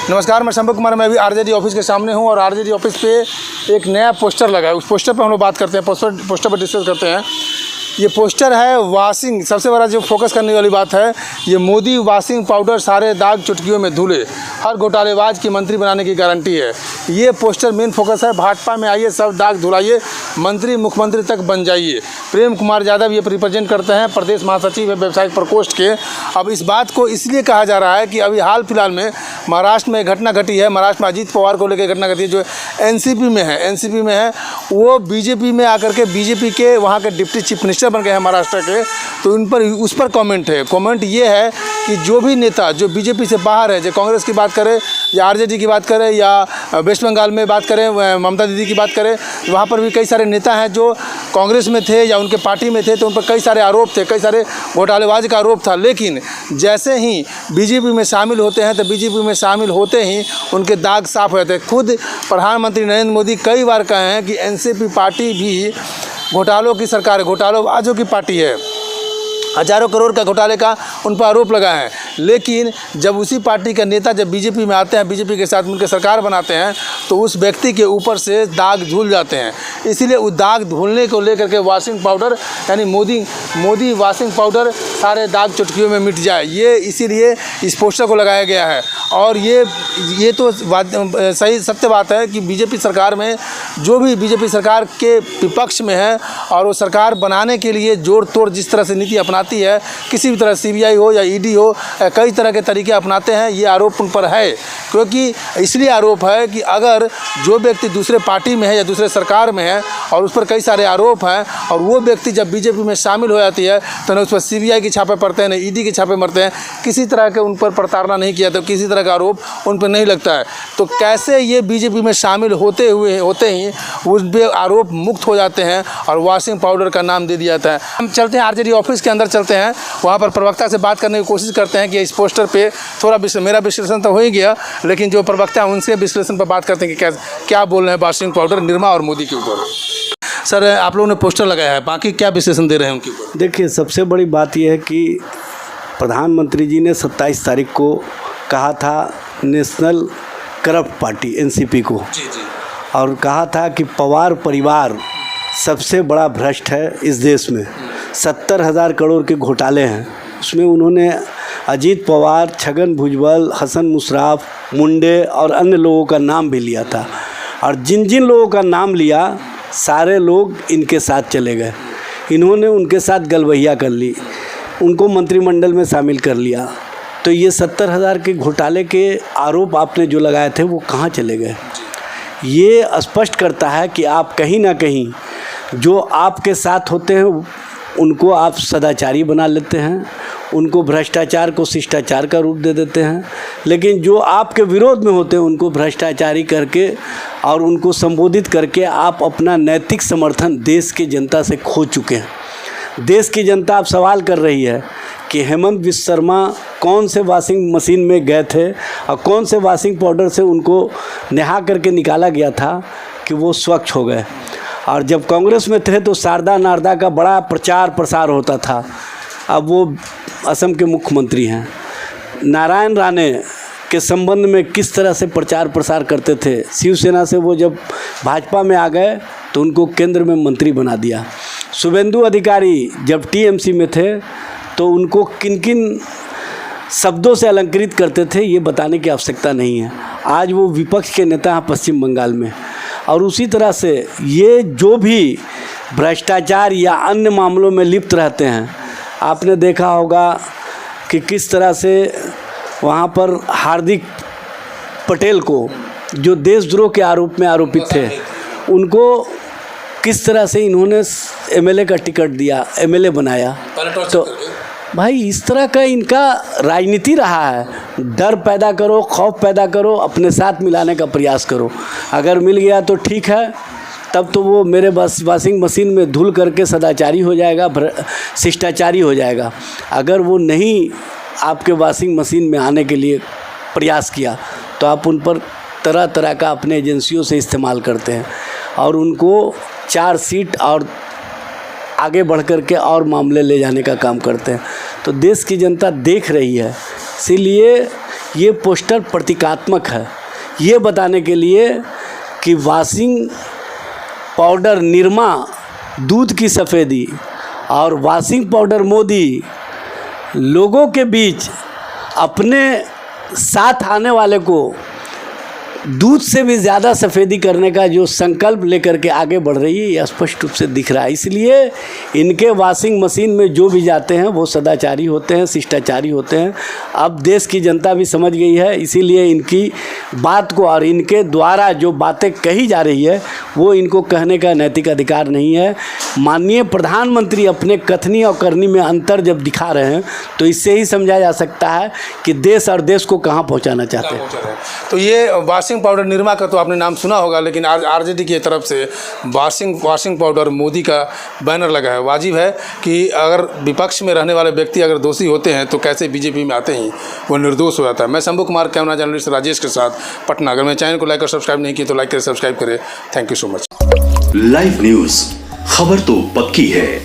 नमस्कार, मैं शंभू कुमार। मैं अभी आरजेडी ऑफिस के सामने हूं और आरजेडी ऑफिस पे एक नया पोस्टर लगा है। उस पोस्टर पे हम लोग बात करते हैं, पोस्टर पर डिस्कस करते हैं। ये पोस्टर है वॉशिंग, सबसे बड़ा जो फोकस करने वाली बात है, ये मोदी वॉशिंग पाउडर सारे दाग चुटकियों में धुले, हर घोटालेबाज की मंत्री बनाने की गारंटी है। ये पोस्टर मेन फोकस है। भाजपा में आइए, सब दाग धुलाइए, मंत्री मुख्यमंत्री तक बन जाइए। प्रेम कुमार यादव ये रिप्रेजेंट करते हैं, प्रदेश महासचिव है वेबसाइट प्रकोष्ठ के। अब इस बात को इसलिए कहा जा रहा है कि अभी हाल फिलहाल में महाराष्ट्र में घटना घटी है। महाराष्ट्र में अजीत पवार को लेकर घटना घटी है, जो एनसीपी में है। वो बीजेपी में आकर के बीजेपी के वहाँ के डिप्टी चीफ मिनिस्टर बन गए हैं महाराष्ट्र के। तो उस पर कमेंट है। कमेंट ये है कि जो भी नेता जो बीजेपी से बाहर है, जो कांग्रेस की बात करें या आरजेडी की बात करें या वेस्ट बंगाल में बात करें, ममता दीदी की बात करें, वहाँ पर भी कई सारे नेता हैं जो कांग्रेस में थे या उनके पार्टी में थे, तो उन पर कई सारे आरोप थे, कई सारे घोटालेबाजी का आरोप था। लेकिन जैसे ही बीजेपी में शामिल होते हैं तो बीजेपी में शामिल होते ही उनके दाग साफ हो जाते हैं। खुद प्रधानमंत्री नरेंद्र मोदी कई बार कहे हैं कि एनसीपी पार्टी भी घोटालों की सरकार है, घोटालेबाजों की पार्टी है। हजारों करोड़ का घोटाले का उन पर आरोप लगा है। लेकिन जब उसी पार्टी का नेता जब बीजेपी में आते हैं, बीजेपी के साथ मिलकर सरकार बनाते हैं, तो उस व्यक्ति के ऊपर से दाग धुल जाते हैं। इसीलिए उस दाग धुलने को लेकर के वॉशिंग पाउडर यानी मोदी वॉशिंग पाउडर सारे दाग चुटकियों में मिट जाए, ये इसीलिए इस पोस्टर को लगाया गया है। और ये तो सही सत्य बात है कि बीजेपी सरकार में जो भी बीजेपी सरकार के विपक्ष में है और वो सरकार बनाने के लिए जोड़ तोड़ जिस तरह से नीति अपनाती है, किसी भी तरह सीबीआई हो या ईडी हो, कई तरह के तरीके अपनाते हैं। ये आरोप उन पर है, क्योंकि इसलिए आरोप है कि अगर जो व्यक्ति दूसरे पार्टी में है या दूसरे सरकार में है और उस पर कई सारे आरोप हैं और वो व्यक्ति जब बीजेपी में शामिल हो जाती है तो न उस पर सीबीआई के छापे पड़ते हैं, न ईडी के छापे मरते हैं, किसी तरह के उन पर प्रताड़ना नहीं किया, तो किसी तरह का आरोप उन पर नहीं लगता है। तो कैसे ये बीजेपी में शामिल होते ही उन पर आरोप मुक्त हो जाते हैं और वॉशिंग पाउडर का नाम दे दिया जाता है। हम चलते हैं आरजेडी ऑफिस के अंदर, चलते हैं वहाँ पर प्रवक्ता से बात करने की कोशिश करते हैं कि इस पोस्टर पे थोड़ा मेरा विश्लेषण तो हो ही गया, लेकिन जो प्रवक्ता हैं उनसे विश्लेषण पर बात करते हैं कि क्या बोल रहे हैं वॉशिंग पाउडर निर्मा और मोदी के ऊपर। सर, आप लोगों ने पोस्टर लगाया है, बाकी क्या विश्लेषण दे रहे हैं उनके ऊपर? देखिए, सबसे बड़ी बात यह है कि प्रधानमंत्री जी ने 27 तारीख को कहा था नेशनल करप्ट पार्टी एनसीपी को, और कहा था कि पवार परिवार सबसे बड़ा भ्रष्ट है इस देश में। 70,000 करोड़ के घोटाले हैं। उसमें उन्होंने अजीत पवार, छगन भुजबल, हसन मुशर्रफ, मुंडे और अन्य लोगों का नाम भी लिया था। और जिन जिन लोगों का नाम लिया, सारे लोग इनके साथ चले गए। इन्होंने उनके साथ गलबहिया कर ली, उनको मंत्रिमंडल में शामिल कर लिया। तो ये 70,000 के घोटाले के आरोप आपने जो लगाए थे वो कहाँ चले गए? ये स्पष्ट करता है कि आप कहीं ना कहीं जो आपके साथ होते हैं उनको आप सदाचारी बना लेते हैं, उनको भ्रष्टाचार को शिष्टाचार का रूप दे देते हैं, लेकिन जो आपके विरोध में होते हैं उनको भ्रष्टाचारी करके और उनको संबोधित करके आप अपना नैतिक समर्थन देश की जनता से खो चुके हैं। देश की जनता अब सवाल कर रही है कि हेमंत बिस्वा शर्मा कौन से वॉशिंग मशीन में गए थे और कौन से वॉशिंग पाउडर से उनको नहा करके निकाला गया था कि वो स्वच्छ हो गए। और जब कांग्रेस में थे तो शारदा नारदा का बड़ा प्रचार प्रसार होता था। अब वो असम के मुख्यमंत्री हैं। नारायण राणे के संबंध में किस तरह से प्रचार प्रसार करते थे। शिवसेना से वो जब भाजपा में आ गए तो उनको केंद्र में मंत्री बना दिया। शुभेंदु अधिकारी जब टीएमसी में थे तो उनको किन किन शब्दों से अलंकृत करते थे ये बताने की आवश्यकता नहीं है। आज वो विपक्ष के नेता हैं पश्चिम बंगाल में। और उसी तरह से ये जो भी भ्रष्टाचार या अन्य मामलों में लिप्त रहते हैं, आपने देखा होगा कि किस तरह से वहाँ पर हार्दिक पटेल को जो देशद्रोह के आरोप में आरोपित थे, उनको किस तरह से इन्होंने एमएलए का टिकट दिया, एमएलए बनाया। तो भाई इस तरह का इनका राजनीति रहा है। डर पैदा करो, खौफ पैदा करो, अपने साथ मिलाने का प्रयास करो। अगर मिल गया तो ठीक है, तब तो वो मेरे बस वॉशिंग मशीन में धुल करके सदाचारी हो जाएगा, शिष्टाचारी हो जाएगा। अगर वो नहीं आपके वॉशिंग मशीन में आने के लिए प्रयास किया तो आप उन पर तरह तरह का अपने एजेंसियों से इस्तेमाल करते हैं और उनको चार्जशीट और आगे बढ़ कर के और मामले ले जाने का काम करते हैं। तो देश की जनता देख रही है, इसीलिए ये पोस्टर प्रतीकात्मक है, ये बताने के लिए कि वॉशिंग पाउडर निरमा दूध की सफ़ेदी और वॉशिंग पाउडर मोदी लोगों के बीच अपने साथ आने वाले को दूध से भी ज़्यादा सफ़ेदी करने का जो संकल्प लेकर के आगे बढ़ रही है, ये स्पष्ट रूप से दिख रहा है। इसलिए इनके वॉशिंग मशीन में जो भी जाते हैं वो सदाचारी होते हैं, शिष्टाचारी होते हैं। अब देश की जनता भी समझ गई है, इसीलिए इनकी बात को और इनके द्वारा जो बातें कही जा रही है वो इनको कहने का नैतिक अधिकार नहीं है। माननीय प्रधानमंत्री अपने कथनी और करनी में अंतर जब दिखा रहे हैं तो इससे ही समझा जा सकता है कि देश और देश को कहाँ पहुँचाना चाहते हैं। तो ये वॉशिंग पाउडर निरमा का तो आपने नाम सुना होगा, लेकिन आरजेडी की तरफ से वॉशिंग पाउडर मोदी का बैनर लगा है। वाजिब है कि अगर विपक्ष में रहने वाले व्यक्ति अगर दोषी होते हैं तो कैसे बीजेपी में आते ही वो निर्दोष हो जाता है। मैं शंभू कुमार, कैमरा जर्नलिस्ट राजेश के साथ, पटना। अगर मेरे चैनल को लाइक और सब्सक्राइब नहीं किया तो लाइक करें, सब्सक्राइब करें। Thank you so much. Live news, खबर तो पक्की है।